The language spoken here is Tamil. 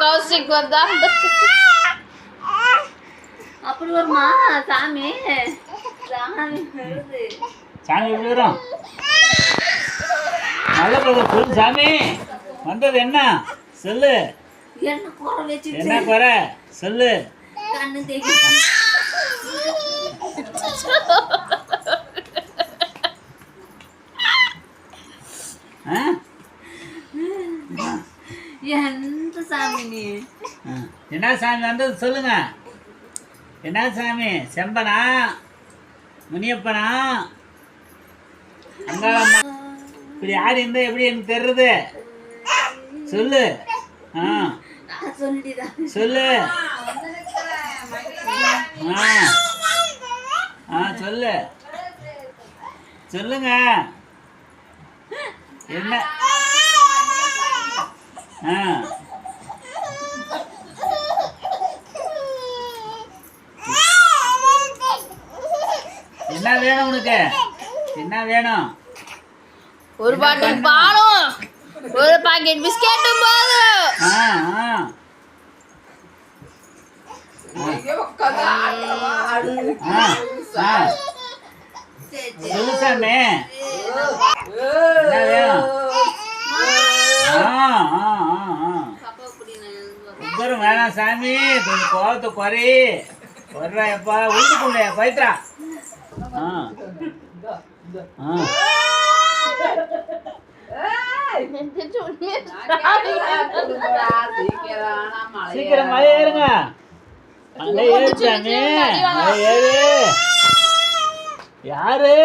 கௌசிக் வந்தா அப்படி வருமா சாமி? சாமி வருது. சாமி எப்படி வரும்? நல்ல பிரதர் சொல்லு சாமி. வந்தது என்ன சொல்லு. என்ன குறை வச்சு என்ன குறை சொல்லு. கண்ணு தேய்க்க எந்த சாமி நீ? என்ன சாமி வந்தது சொல்லுங்க. என்ன சாமி? செம்பனா முனியப்பனா அங்காளம்மா இப்படி ஆடி இருந்தா எப்படி எனக்கு தெரியுது சொல்லு. சொல்லு. சொல்லு சொல்லுங்க. என்ன என்ன வேணும் உனக்கு? என்ன வேணும்? ஒரு பாட்டில் பாலும் ஒரு பாக்கெட் பிஸ்கெட்டும் போதும். சொல்லு சாமி. என்ன வேணும்? உப்பரும் வேணாம் சாமி. கொஞ்சம் கோவத்தை குறை வர்றாப்பா. உழுதுக்குள்ள பைத்ரா. சீக்கிரம் மழை ஏறுங்க. மழை ஏறு சாமி. மழை ஏறு. யாரு?